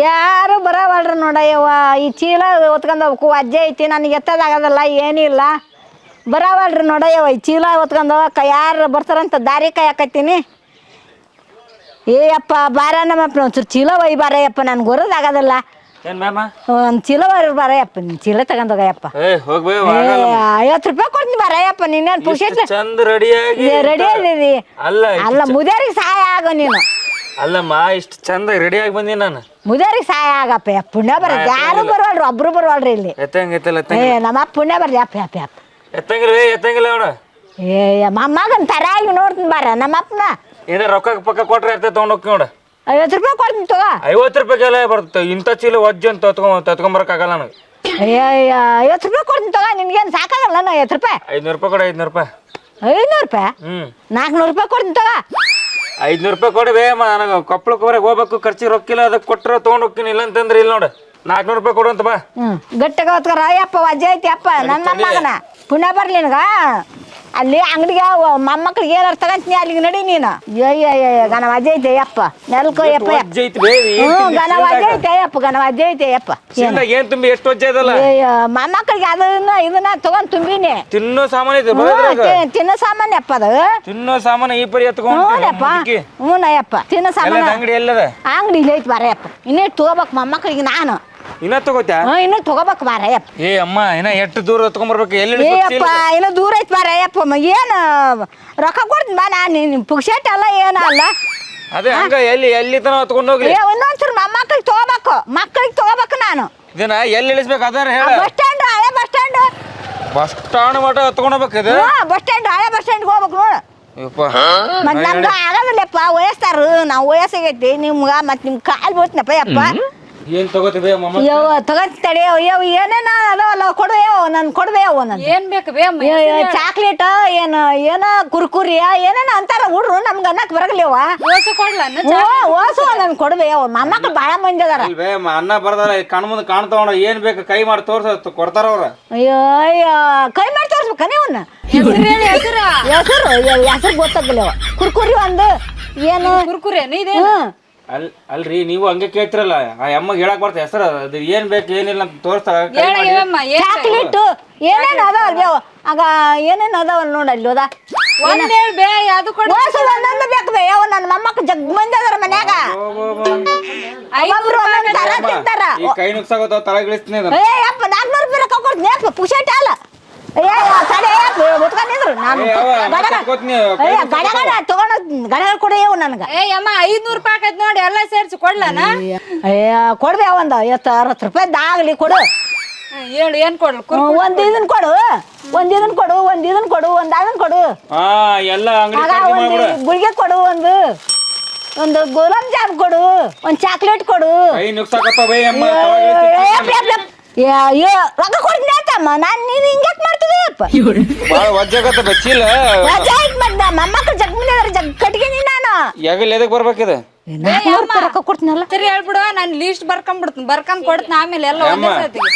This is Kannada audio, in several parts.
ಯಾರು ಬರವಲ್ರಿ ನೋಡಯ್ಯವ್ವ ಈ ಚೀಲ ಹೊತ್ಕೊಂಡು ಹೋಗ್ಬೇಕು ಅಜ್ಜೆ ಐತಿ ನನಗೆ ಎತ್ತದಾಗದಲ್ಲ ಏನಿಲ್ಲ ಬರವಲ್ರಿ ನೋಡಯ್ಯವ್ವ ಈ ಚೀಲ ಹೊತ್ಕೊಂಡು ಹೋಗಕ್ಕೆ ಯಾರು ಬರ್ತಾರಂತ ದಾರಿ ಕಾಯಕತ್ತೀನಿ ಏ ಅಪ್ಪ ಬಾರ ನಮ್ಮಪ್ಪ ಒಂಚೂರು ಚೀಲ ಒಯ್ ಬಾರಯ್ಯಪ್ಪ ನನ್ಗೆ ಬರೋದಾಗದಲ್ಲ ಒಂದು ಚೀಲ ಬಾರಯ್ಯಪ್ಪ ನಿನ್ನ ಚೀಲ ತಗೊಂಡ್ ಹೋಗಯ್ಯಪ್ಪ 50 ರೂಪಾಯಿ ಕೊಡ್ತೀನಿ ಬಾರಯ್ಯಪ್ಪ ನೀನೇನು ಪುಷೇಟ್ ರೆಡಿ ಆಗಿದಿ ಅಲ್ಲ ಮುದ್ಯಾರಿಗೆ ಸಹಾಯ ಆಗೋ ನೀನು ಅಲ್ಲಮ್ಮ ಇಷ್ಟು ಚಂದ ರೆಡಿ ಆಗಿ ಬಂದಿ ನಾನು ಮುದ್ಯಾರಿಗೆ ಸಹಾಯ ಆಗಪ್ಪ ಪುಣ್ಯ ಬರತ್ತೆ ಯಾರು ಬರವಲ್ರಿ ಒಬ್ರು ಬರವಲ್ರಿ ಇಲ್ಲಿ ನಮ್ಮಪ್ಪ ಪುಣ್ಯ ಬರ್ರಿ ಅಪ್ಪ ಅಪ್ಪ ಅಪ್ಪ ಎತ್ತಂಗಿಲ್ಲ ನೋಡ ಏ ಮಮ್ಮಗನ್ ತರಾಗಿ ನೋಡ್ತೀನಿ ಬಾರ ನಮ್ಮಪ್ಪನ ಏನೇ ರೊಕ್ಕ ಪಕ್ಕ ಕೊಟ್ರೆ ಇರ್ತೈತೆ ತೊಗೊಂಡು ಹೋಗಿ ನೋಡ 50 ರೂಪಾಯಿ ಕೊಡ್ತೀನಿ ತಗೋ 50 ರೂಪಾಯಿಗೆಲ್ಲ ಬರುತ್ತೆ ಇಂಥ ಚೀಲ ವಜ್ಜ ಅಂತ ತತ್ಕೊಂಬರಕ್ಕಾಗಲ್ಲ ನನಗೆ 50 ರೂಪಾಯಿ ಕೊಡ್ತೀನಿ ತಗೋ ನಿನ್ಗೇನು ಸಾಕಾಗಲ್ಲ 50 ರೂಪಾಯಿ 500 ರೂಪಾಯಿ ಕೊಡ 500 ರೂಪಾಯಿ 500 ರೂಪಾಯಿ 400 ರೂಪಾಯಿ ಕೊಡ್ತೀನಿ ತಗೋ 500 ರೂಪಾಯಿ ಕೊಡಿ ಬೇ ನನಗೆ ಕೊಪ್ಪಳಕ್ಕೆ ಹೋಗ್ಬೇಕು ಖರ್ಚಿಗೆ ರೊಕ್ಕಿಲ್ಲ ಅದಕ್ಕೆ ಕೊಟ್ಟರೆ ತೊಗೊಂಡು ಹೋಗ್ತೀನಿ ಇಲ್ಲ ಅಂತಂದ್ರೆ ಇಲ್ಲ ನೋಡು 400 ರೂಪಾಯಿ ಕೊಡು ಅಂತ ಬಾ ಗಟ್ಟಿಗೆ ಹೊತ್ಕರ ಅಯ್ಯಪ್ಪ ವಜ್ಜೆ ಐತಿ ಅಪ್ಪ ನನ್ನ ಮಗನ ಪುಣ್ಯ ಬರ್ಲಿ ನಿನಗ ಅಲ್ಲಿ ಅಂಗಡಿಗೆ ಮೊಮ್ಮಕ್ಳಿಗೆ ಏನಾರು ತಗಂತೀನಿ ಅಲ್ಲಿಗೆ ನಡಿ ನೀನು ಗನ ವಜ್ಜೆ ಐತೆ ಅಯ್ಯಪ್ಪ ನೆಲ್ಕೋ ಯಪ್ಪ ಗನ ವಜ್ಜೆ ಐತೆ ಅಯ್ಯಪ್ಪ ಗನ ವಜ್ಜೆ ಐತೆ ಅಯ್ಯಪ್ಪ ಏನ್ ತುಂಬಿ ಎಷ್ಟು ವಜ್ಜೆ ಇದಲ್ಲ ಮೊಮ್ಮಕ್ಳಿಗೆ ಇದನ್ನ ತಗೊಂಡ್ ತುಂಬಿನಿ ತಿನ್ನೋ ಸಾಮಾನು ಐತೆ ತಿನ್ನೋ ಸಾಮಾನ್ಯ ಅಪ್ಪ ಅದು ತಿನ್ನೋ ಸಾಮಾನು ಈ ಪರಿ ಹ್ಞೂನಪ್ಪ ಹ್ಞೂನಯ್ಯಪ್ಪ ತಿನ್ನೋ ಸಾಮಾನು ಅಂಗಡಿ ಎಲ್ಲದ ಅಂಗಡಿ ಇಲ್ಲ ಐತಿ ಬಾರಯ್ಯಪ್ಪ ಇನ್ನೇಟ್ ತಗೋಬೇಕು ಮೊಮ್ಮಕ್ಳಿಗೆ ನಾನು ಇನ್ನ ತಗೋತ್ಯಾ ಇನ್ನು ತಗೋಬೇಕು ಬಾರಯ್ಯಪ್ಪ ಏ ಅಮ್ಮ ಇನ್ನ ಎಷ್ಟು ದೂರ ತಗೊಂಬರ್ಬೇಕು ಎಲ್ಲಿ ಏಯಪ್ಪ ಇನ್ನು ದೂರ ಐತಿ ಬಾರಯ್ಯಪ್ಪ ಏನು ರೊಕ್ಕ ಕೊಡ್ತೀನಿ ಬಾ ನಾನು ಪುಕ್ಷೇಟ್ ಅಲ್ಲ ಏನು ಅಲ್ಲ ಅದೇ ಹಂಗ ಎಲ್ಲಿ ತನ ತಗೊಂಡು ಹೋಗಿ ಇನ್ನೊಂದ್ಸರಿ ಮೊಮ್ಮಕ್ಳಿಗೆ ತಗೋಬೇಕು ಮಕ್ಕಳಿಗೆ ತಗೋಬೇಕು ನಾನು ಇದನ್ನ ಎಲ್ಲಿ ಇಳಿಸ್ಬೇಕು ಅದಾರ ಹೇಳ ಬಸ್ ಸ್ಟ್ಯಾಂಡ್ ಹಳೆ ಬಸ್ ಸ್ಟಾಂಡ್ ಮಟ ತಗೊಂಡೋಗ್ಬೇಕು ಇದು ಬಸ್ ಸ್ಟ್ಯಾಂಡ್ ಹಳೆ ಬಸ್ ಸ್ಟ್ಯಾಂಡ್ಗೆ ಹೋಗ್ಬೇಕು ನೋಡು ಮತ್ತೆ ನಮ್ಗೆ ಆಗಲ್ಲಪ್ಪ ವಯಸ್ಸಾರು ನಾವು ವಯಸ್ಸಾಗೈತಿ ನಿಮ್ಗೆ ಮತ್ತೆ ನಿಮ್ಗೆ ಕಾಲು ಬೀಳ್ತೀನಪ್ಪ ಯಪ್ಪ ಏನ್ ತಗೋತೀವಿ ತಗೋತಡಿ ಅಯ್ಯೋ ಏನೇನ ಅದಾವಲ್ಲ ಕೊಡು ನನ್ ಕೊಡ್ಬೇವು ನನ್ ಏನ್ ಬೇಕು ಚಾಕ್ಲೇಟ್ ಏನ ಕುರ್ಕುರಿ ಏನೇನ ಅಂತಾರ ಹುಡ್ರು ನಮ್ಗೆ ಅನ್ನಕ್ ಬರಗಲಿವ ಓಸು ನನ್ ಕೊಡ್ಬೇವು ಮೊಮ್ಮಕ್ಳು ಬಾಳ ಮಂದಿ ಅದಾರ ಅನ್ನ ಬರ್ದಾರ ಕಣ್ ಮುಂದೆ ಕಾಣ್ತಾವ ಏನ್ ಬೇಕು ಕೈ ಮಾಡಿ ತೋರ್ಸ ಕೊಡ್ತಾರ ಅವ್ರ ಅಯ್ಯೋ ಕೈ ಮಾಡಿ ತೋರ್ಸ್ಬೇಕ ನೀವನ್ನ ಹೆಸರು ಗೊತ್ತಾಗಲಿವ ಕುರ್ಕುರಿ ಒಂದು ಏನು ಕುರ್ಕುರಿ ಅಲ್ರಿ ನೀವು ಹಂಗೆ ಕೇಳ್ತಿರಲ್ಲ ಆ ಅಮ್ಮಗೆ ಹೇಳಕ್ ಬರ್ತ ಹೆಸರು ಅದು ಏನ್ ಬೇಕು ಏನಿಲ್ಲ ಅಂತ ತೋರಿಸ್ತಾರ ಚಾಕ್ಲೇಟ್ ಏನೇನ್ ಅದಾವಲ್ಲ ಆಗ ಏನೇನ್ ಅದಾವಲ್ಲ ನೋಡಲ್ಲಿ ಹೋದ ಒಂದೊಂದು ಬೇಕು ಬೇ ನನ್ನ ಮೊಮ್ಮಕ್ಳು ಜಗ್ ಮಂದಿ ಅದಾರ ಮನ್ಯಾಗ ತಿಂತಾರ ಕೈ ನುಗ್ಸಾಗತ್ತ ತಳಗಿಳಿಸ್ತೀನಿ ಅಪ್ಪ 400 ರೂಪಾಯಿ ರೊಕ್ಕ ಕೊಡ್ತೀನಿ ಅಪ್ಪ ಪುಷೇಟ ಅಲ್ಲ ಗಡ ಕೊಡೆಯವು ನನ್ಗ ಅಮ್ಮ 500 ರೂಪಾಯಿ ಆಕೈತಿ ನೋಡಿ ಎಲ್ಲ ಸೇರ್ಸಿ ಕೊಡ್ಲಾನ ಕೊಡ್ಬೇ ಒಂದ್ 50-60 ರೂಪಾಯಿದಾಗ್ಲಿ ಕೊಡು ಹೇಳು ಏನ್ ಕೊಡ್ಲು ಒಂದ್ ಇದನ್ ಕೊಡು ಒಂದ್ ಇದನ್ ಕೊಡು ಎಲ್ಲ ಗುಳಿಗೆ ಕೊಡು ಒಂದು ಗುಲಾಬ್ ಜಾಮ್ ಕೊಡು ಒಂದ್ ಚಾಕ್ಲೇಟ್ ಕೊಡು ರೊಕ್ಕ ಕೊಡ್ತೀನಿ ಆತಮ್ಮ ನಾನು ನೀನು ಹಿಂಗ್ಯಾಕ್ ಮಾಡ್ತಿದ್ದೀಯಪ್ಪ ಮೊಮ್ಮಕ್ಳು ಜಗ್ ಮುಂದೆ ಜಗ್ ಕಟ್ತೀನಿ ನಾನು ಎದಕ್ ಬರ್ಬೇಕಿದೆ ರೊಕ್ಕ ಕೊಡ್ತೀನಲ್ಲ ಸರಿ ಹೇಳ್ಬಿಡು ನಾನು ಲೀಸ್ಟ್ ಬರ್ಕೊಂಡ್ಬಿಡ್ತೀನಿ ಬರ್ಕೊಂಡ್ ಕೊಡ್ತೀನಿ ಆಮೇಲೆ ಎಲ್ಲ ಒಂದೇ ಸತಿಗೆ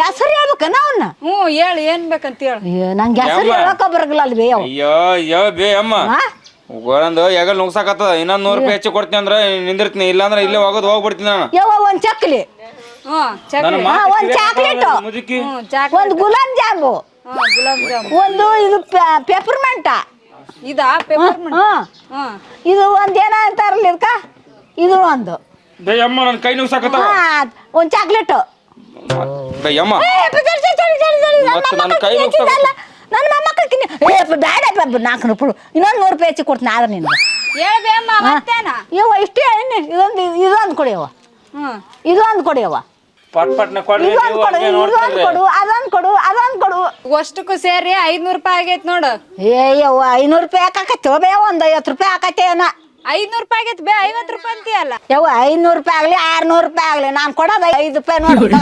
ಹೆಸರು ಹೇಳ್ಬೇಕನ ಅವನ್ನ ಹೇಳು ಏನ್ ಬೇಕಂತ ಹೇಳು ನಂಗೆ ಹೆಸರು ಹೇಳಕ್ಕ ಬರಗಲ್ಲ ಅಲ್ಲಿ ಬೇ ಅಯ್ಯೋ ಬೇ ಅಮ್ಮ ಒಂದು ಎಗಲ್ ನುಗ್ಸಾಕತ್ತದ ಇನ್ನೊಂದು 100 ರೂಪಾಯಿ ಹೆಚ್ಚು ಕೊಡ್ತೀನಿ ಅಂದ್ರೆ ನಿಂದಿರ್ತೀನಿ ಇಲ್ಲಾಂದ್ರೆ ಇಲ್ಲೇ ಹೋಗ್ಬಿಡ್ತೀನಿ ನಾನು ಒಂದ್ ಚಕ್ಲಿ ಒಂದ್ ಚಾಕ್ಲೇಟ್ ಒಂದ್ ಗುಲಾಬ್ ಜಾಮು ಒಂದು ಇದು ಪೆಪರ್ಮೆಂಟ ಇದಾ ಇದು ಒಂದ್ ಏನ ಅಂತಾರಲ್ಲ ಇದಕ್ಕ ಇದು ಒಂದು ನನ್ನ ಕೈ ನುಗ್ಸಾಕತ್ತವ ಒಂದ್ ಚಾಕ್ಲೇಟ್ ನನ್ನ ಮೊಮ್ಮಕ್ಳಿಗೆ ಬೇಡ 400 ರೂಪಾಯಿ ಇನ್ನೊಂದು 100 ರೂಪಾಯಿ ಹೆಚ್ಚು ಕೊಡ್ತೀನಿ ಆದ್ರೆ ನಿನ್ಗೆ ಇಷ್ಟೇ ಇದೊಂದು ಕೊಡಿಯವ ಇದೊಂದು ಕೊಡಿಯವ ಅಷ್ಟಕ್ಕೂ ಸೇರಿ 500 ರೂಪಾಯಿ ಆಗೈತ್ ನೋಡು 500 ರೂಪಾಯಿ ಹಾಕತ್ತೆ ಬೇ ಒಂದ್ 50 ರೂಪಾಯಿ ಹಾಕತ್ತೆ ಏನ 500 ರೂಪಾಯಿ ಆಗೈತಿ ಬೇ 50 ರೂಪಾಯಿ ಅಂತೀಯಲ್ಲ 500 ರೂಪಾಯಿ ಆಗ್ಲಿ 600 ರೂಪಾಯಿ ಆಗ್ಲಿ ನಾನ್ ಕೊಡೋದು 5 ರೂಪಾಯಿ ನೋಡಿ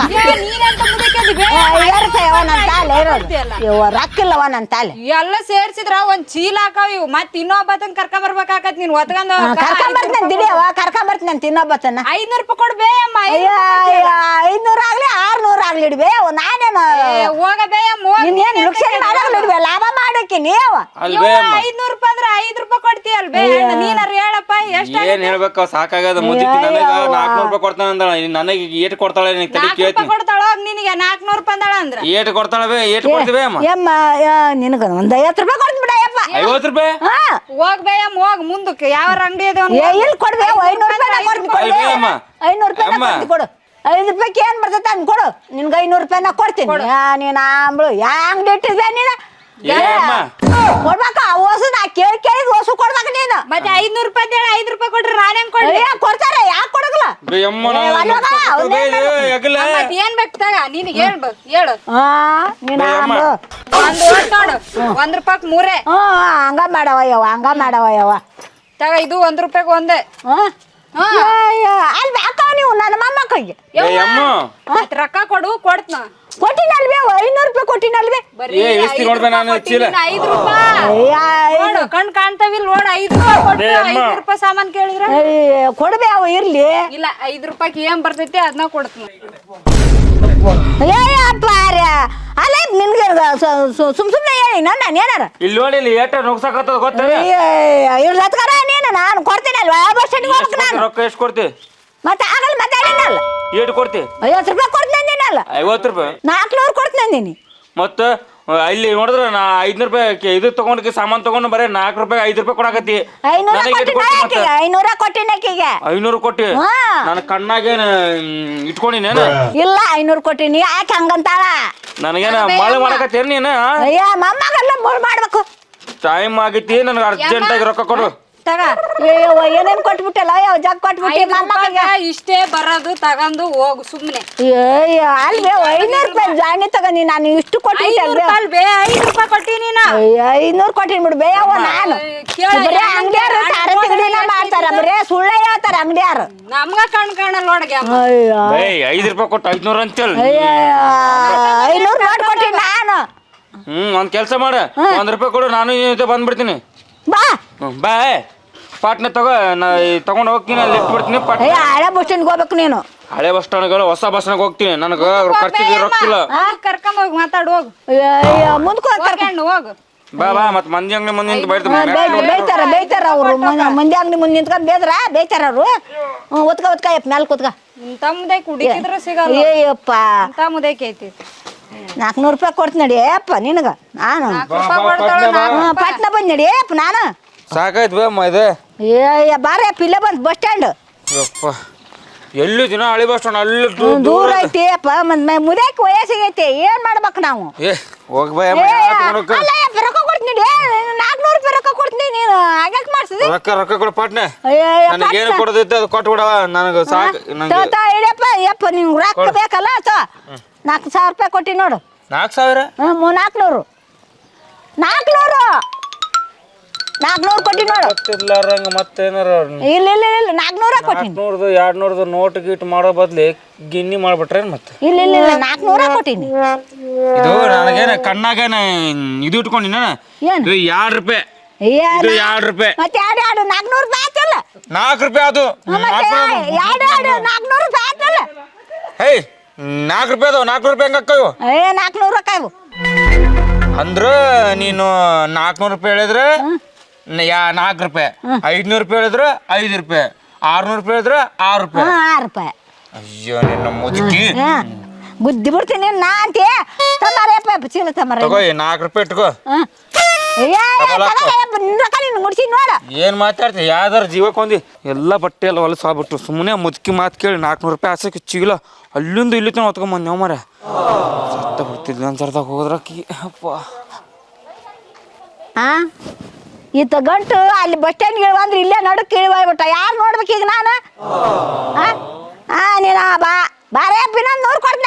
ರೊಕ್ಕಿಲ್ಲವ ನನ್ ತಾಲೆ ಎಲ್ಲ ಸೇರ್ಸಿದ್ರ ಒಂದ್ ಚೀಲ ಹಾಕಾವ ಇವು ಮತ್ ಇನ್ನೊಬ್ಬತನ್ ಕರ್ಕೊಂಡ್ ಬರ್ಬೇಕಾಕತ್ ನೀನ್ ಒತ್ಕೊಂಡ್ ಕರ್ಕೊಂಬರ್ತೀನಿ ದಿಡಿಯವ ಕರ್ಕೊಂಬರ್ತೀನಿ ಅಂತ ಇನ್ನೊಬ್ಬತನ 500 ರೂಪಾಯಿ ಕೊಡ್ಬೇ ಅಮ್ಮ 500 ಆಗ್ಲಿ 600 ಆಗ್ಲಿ ಇಡ್ಬೇ ನಾನೇನು ಹೋಗಬೇ ಲಾಭ ಮಾಡಕ್ಕೆ ನೀವು 500 ರೂಪಾಯಿ ಅಂದ್ರೆ 5 ರೂಪಾಯಿ ಕೊಡ್ತೀಯಲ್ ಬೇ ನೀನಾರ ಹೇಳಪ್ಪ ಎಷ್ಟ ಏನ್ ಹೇಳ್ಬೇಕು ಸಾಕಾಗದ ಮುದ್ದಿಕ್ಕಿ ನನಗ 400 ರೂಪಾಯಿ ಕೊಡ್ತಾನ ಅಂದಳ ನನಗೆ ಏಟ್ ಕೊಡ್ತಾಳೆ ನಿನಗೆ ತಲೆ ಕೇಳ್ತೀನಿ ಕೊಡ್ತಾಳ ನಿನಗೆ 400 ರೂಪಾಯಿ ಅಂದಾಳ ಅಂದ್ರ ಏಟ್ ಕೊಡ್ತಾಳ ಬೇ ಏಟ್ ಕೊಡ್ತೀವಿ ಅಮ್ಮ ಯಮ್ಮ ನಿನಗ ಒಂದ್ 50 ರೂಪಾಯಿ ಕೊಡ್ತೀನಿ ಬಿಡ ಯಪ್ಪ 50 ರೂಪಾಯಿ ಹೋಗ್ ಬೇಯಮ್ಮ ಹೋಗ್ ಮುಂದಕ್ಕೆ ಯಾವ ಅಂಗಡಿ ಇದೆ ಇಲ್ಲಿ ಕೊಡ್ಬೇ 500 ರೂಪಾಯಿ ಕೊಡ್ತೀನಿ 500 ರೂಪಾಯಿ ಕೊಡು 5 ರೂಪಾಯಿಗೆ ಏನ್ ಬರ್ತೈತೆ ಅನ್ ಕೊಡು ನಿನ್ಗೆ 500 ರೂಪಾಯಿ ನಾ ಕೊಡ್ತೀನಿ ನೀನ್ ಆಂಬ್ಳು ಯಾ ಅಂಗಡಿ ಇಟ್ಟಿದ್ದೆ ನೀನು ಕೊಡ್ಬೇಕ ಹೊಸು ನಾ ಕೇಳಿದ್ ಹೊಸು ಕೊಡ್ಬೇಕ ನೀನು ಮತ್ತೆ 500 ರೂಪಾಯಿ ಹೇಳ 5 ರೂಪಾಯಿ ಕೊಟ್ರೆ ನಾನ್ ಹೆಂಗ್ ಕೊಡ್ಲಿ ಕೊಡ್ತಾರೆ ಯಾಕೆ ಕೊಡಗಲ್ಲ ಮತ್ ಏನ್ ಬೇಕು ತಗ ನಿನಗೆ ಹೇಳ್ಬೇಕು ಹೇಳು ನೀನ್ ಆಂಬ್ಳು ಒಂದ್ ಓಟ್ ನೋಡು 1 ರೂಪಾಯಿ ಮೂರೇ ಹಂಗ ಮಾಡವ ಯವ್ವ ತಗ ಇದು 1 ರೂಪಾಯಿಗೆ ಒಂದೇ ಅಲ್ಲಿ ಹಾಕವ ನೀವು ನನ್ನ ಮೊಮ್ಮಕ್ಕಳಿಗೆ ಮತ್ ರೊಕ್ಕ ಕೊಡು ಕೊಡ್ತನ ಕೊಟ್ಟಿನಲ್ವೇ 500 ರೂಪಾಯಿ ಕೊಟ್ಟಿನಲ್ವೇ ಬರೀ 5 ರೂಪಾಯಿ ಕಣ್ ಕಾಣ್ತಾವಿಲ್ ನೋಡ 5 ರೂಪಾಯಿ ಕೊಟ್ಟು 5 ರೂಪಾಯಿ ಸಾಮಾನ್ ಕೇಳಿದ್ರ ಕೊಡ್ಬೇ ಅವ ಇರ್ಲಿ ಇಲ್ಲ 5 ರೂಪಾಯಿಗೆ ಏನ್ ಬರ್ತೈತಿ ಅದನ್ನ ಕೊಡ್ತೀನಿ ಅಪ್ಪ ಅಲ್ಲ ನಿನ್ಗೆ ಸುಮ್ನೆ ಹೇಳಿ ನಾನು ಏನಾರ ಇಲ್ಲಿ ನೋಡಿ ಇಲ್ಲಿ ಏಟ ನುಗ್ಸಾಕತ್ತದ ಗೊತ್ತದ ಇರ್ಲತ್ಕರ ನೀನು ನಾನು ಕೊಡ್ತೀನಲ್ವಾ ಬಸ್ ಸ್ಟ್ಯಾಂಡಿಗೆ ಹೋಗ್ಬೇಕು ನಾನು ರೊಕ್ಕ ಎಷ್ಟು ಕೊಡ್ತಿ ಮತ್ತೆ ಆಗಲ್ಲ ಮಾತಾಡಿನಲ್ಲ ಏಟ್ ಕೊಡ್ತಿ 50 ರೂಪಾಯಿ ಕೊಡ್ತೀನಿ ಅಂದಿನಲ್ಲ 50 ರೂಪಾಯಿ 400 ಕೊಡ್ತೀನಿ ಅಂದಿನಿ ಮತ್ತೆ ಅಲ್ಲಿ ನೋಡಿದ್ರೆ ನಾ 500 ರೂಪಾಯಿ ಇದು ತಗೊಂಡ್ ಸಾಮಾನ್ ತಗೊಂಡು ಬರೀ 4 ರೂಪಾಯಿ 5 ರೂಪಾಯಿ ಕೊಡಾಕತ್ತಿ 500 ಕೊಟ್ಟಿನ ಆಕಿಗೆ 500 ಕೊಟ್ಟಿ ನನ್ನ ಕಣ್ಣಾಗೇನ ಇಟ್ಕೊಂಡಿನೇನ ಇಲ್ಲ 500 ಕೊಟ್ಟಿನಿ ಯಾಕೆ ಹಂಗಂತಾಳ ನನಗೇನ ಮಳೆ ಮಾಡಕತ್ತೇನ್ ನೀನ ಅಯ್ಯ ಮೊಮ್ಮಗಲ್ಲ ಮಾಡ್ಬೇಕು ಟೈಮ್ ಆಗೈತಿ ನನಗೆ ಅರ್ಜೆಂಟ್ ಆಗಿ ರೊಕ್ಕ ಕೊಡು ತಗ ಏನೇನ್ ಕೊಟ್ಬಿಟ್ಟಲ್ಲ ಯಾವ ಜಗ್ ಕೊಟ್ಬಿಟ್ಟಿ ಮೊಮ್ಮಗ ಇಷ್ಟೇ ಬರೋದು ತಗೊಂಡು ಹೋಗು ಸುಮ್ನೆ ಅಲ್ವೇ 500 ರೂಪಾಯಿ ಜಾಣಿ ತಗೊಂಡಿ ನಾನು ಇಷ್ಟು ಕೊಟ್ಟಿದ್ದೆ 5 ರೂಪಾಯಿ ಕೊಟ್ಟಿ ನೀನು 500 ಕೊಟ್ಟಿನ್ ಬಿಡು ಬೇಯವ್ವ ನಾನು ಬರೇ ಅಂಗಡಿಯಾರು ತಾರ ತಿಗಡಿನ ಮಾಡ್ತಾರ ಬರೇ ಸುಳ್ಳೆ ಹೇಳ್ತಾರ ಅಂಗಡಿಯಾರು ನಮ್ಗ ಕಣ್ ಕಾಣಲ್ಲ ನೋಡ್ಗೆ 5 ರೂಪಾಯಿ ಕೊಟ್ಟು 500 ಅಂತೇಳಿ 500 ನೋಟ್ ಕೊಟ್ಟಿ ನಾನು ಒಂದ್ ಕೆಲ್ಸ ಮಾಡ 1 ರೂಪಾಯಿ ಕೊಡು ನಾನು ಬಂದ್ಬಿಡ್ತೀನಿ ಬಾ ಬಾ ಪಾಟ್ನ ತಗೊಂಡ್ ಹೋಗ್ತೀನಿ ಅಲ್ಲಿ ಇಟ್ಬಿಡ್ತೀನಿ ಹಳೆ ಬಸ್ ಸ್ಟ್ಯಾಂಡ್ ಹೋಗ್ಬೇಕು ನೀನು ಹಳೆ ಬಸ್ ಸ್ಟ್ಯಾಂಡ್ ಹೊಸ ಬಸ್ ನಾಗ ಹೋಗ್ತೀನಿ ನನಗ ಖರ್ಚಿಗೆ ರೊಕ್ಕಿಲ್ಲ ಕರ್ಕೊಂಡ್ ಹೋಗಿ ಮಾತಾಡ್ ಹೋಗು ಮುಂದ್ಕೊಂಡು ಹೋಗು ಬಾ ಮತ್ ಮಂದಿ ಅಂಗಡಿ ಮುಂದೆ ನಿಂತು ಬೈತಾರ ಅವ್ರು ಮಂದಿ ಅಂಗಡಿ ಮುಂದೆ ನಿಂತ್ಕೊಂಡ್ ಬೈತಾರ ಅವ್ರು ಒತ್ಕ ಯಪ್ಪ ಮ್ಯಾಲ ಕೂತ್ಕ ಇಂತ ಮುದೆ ಕುಡಿಕಿದ್ರೆ ಸಿಗಲ್ಲ ಏಯಪ್ಪ ಇಂತ ಮುದಕ್ಕೆ ಐತಿ 400 ರೂಪಾಯಿ ಕೊಡ್ತೀನಿ ನಡಿ ಅಪ್ಪ ನಿನಗ ನಾನು ಪಟ್ನ ಬಂದ್ ನಡಿ ಅಪ್ಪ ನಾನು ಸಾಕಾಯ್ತು ಬೇ ಅಮ್ಮ ಇದು ಬಾರ ಪಿಲ್ಲ ಬಂದ್ ಬಸ್ ಸ್ಟ್ಯಾಂಡ್ ಎಲ್ಲಿ ದಿನ ಹಳಿ ಬಸ್ ಸ್ಟ್ಯಾಂಡ್ ಅಲ್ಲಿ ದೂರ ಐತಿ ಅಪ್ಪ ಮುದಕ್ಕೆ ವಯಸ್ಸಿಗೆ ಐತಿ ಏನ್ ಮಾಡ್ಬೇಕು ನಾವು ಹೋಗ್ ಬಾ ರೊಕ್ಕ ಕೊಡ್ತೀನಿ 400 ರೂಪಾಯಿ ರೊಕ್ಕ ಕೊಡ್ತೀನಿ ನೀನು ಹಾಗ್ಯಾಕ್ ಮಾಡ್ಸಿದಿ ರೊಕ್ಕ ಕೊಡು ಪಾಟ್ನೆ ನನಗೆ ಏನು ಕೊಡೋದೈತೆ ಅದು ಕೊಟ್ಟು ಬಿಡವ ನನಗೆ ಸಾಕು ಯಪ್ಪ ನಿಂಗೆ ರೊಕ್ಕ ಬೇಕಲ್ಲ 4,000 ರೂಪಾಯಿ ಕೊಟ್ಟಿ ನೋಡು 4,000 400 ಕೊಟ್ಟಿ ನೋಡು ಗೊತ್ತಿರ್ಲಾರಂಗ ಮತ್ತೇನಾರ ಇಲ್ಲ 400 ಕೊಟ್ಟಿನಿ 200 ನೋಟ್ ಗೀಟ್ ಮಾಡೋ ಬದ್ಲಿ ಗಿನ್ನಿ ಮಾಡ್ಬಿಟ್ರೇನ್ ಮತ್ತೆ ಇಲ್ಲ 400 ಕೊಟ್ಟಿನಿ ಇದು ನನಗೇನ ಕಣ್ಣಾಗೇನ ಇದು ಇಟ್ಕೊಂಡಿನ ಏನು 2 ರೂಪಾಯಿ ಇದು 2 ರೂಪಾಯಿ ಮತ್ತೆ 400 ರೂಪಾಯಿ ಆತಲ್ಲ 4 ರೂಪಾಯಿ ಅದು 400 ರೂಪಾಯಿ ಆತಲ್ಲ ಹೇ 4 ರೂಪಾಯಿ ಅದಾವ 4 ರೂಪಾಯಿ ಹೆಂಗ ಅಕ್ಕವು 400 ರೂಪಾಯಿ ಅಂದ್ರ ನೀನು 400 ರೂಪಾಯಿ ಹೇಳಿದ್ರೆ 4 ರೂಪಾಯಿ 500 ರೂಪಾಯಿ ಹೇಳಿದ್ರೆ 5 ರೂಪಾಯಿ 600 ರೂಪಾಯಿ ಹೇಳಿದ್ರೆ 6 ರೂಪಾಯಿ 6 ರೂಪಾಯಿ ಅಯ್ಯೋ ನಿನ್ನ ಮುದುಕಿ ಬುದ್ಧಿ ಬಿಡ್ತೀನಿ ನಾ ಅಂತೀಯ ತಮಾರಪ್ಪ ಚೀಲ ತಮಾರ ತಗೋ 4 ರೂಪಾಯಿ ಇಟ್ಕೋ ಏನ್ ಮಾತಾಡ್ತಿ ಯಾವ್ದಾರ ಜೀವಕ್ಕೊಂದಿ ಎಲ್ಲ ಬಟ್ಟೆ ಎಲ್ಲ ಹೊಲಸ ಆಗ್ಬಿಟ್ಟು ಸುಮ್ಮನೆ ಮುದುಕಿ ಮಾತು ಕೇಳಿ 400 ರೂಪಾಯಿ ಆಸಕ್ಕೆ ಚೀಲ ಅಲ್ಲಿಂದ ಇಲ್ಲಿ ತನ ಹೊತ್ಕೊಂಬಂದು ನಾವು ಮರ ಸತ್ತ ಬಿಡ್ತಿದ್ವಿ ಒಂದ್ಸರ್ದಾಗ ಹೋದ್ರಕ್ಕಿ ಅಪ್ಪ ಈತ ಗಂಟು ಅಲ್ಲಿ ಬಸ್ ಸ್ಟ್ಯಾಂಡ್ ಇಳುವಂದ್ರೆ ಇಲ್ಲೇ ನಡುಕ್ ಇಳುವಾಗ್ಬಿಟ್ಟ ಯಾರು ನೋಡ್ಬೇಕು ಈಗ ನಾನು ನೀನು ಬಾರೇ ಇನ್ನೊಂದು 100 ಕೊಡ್ತೀನಿ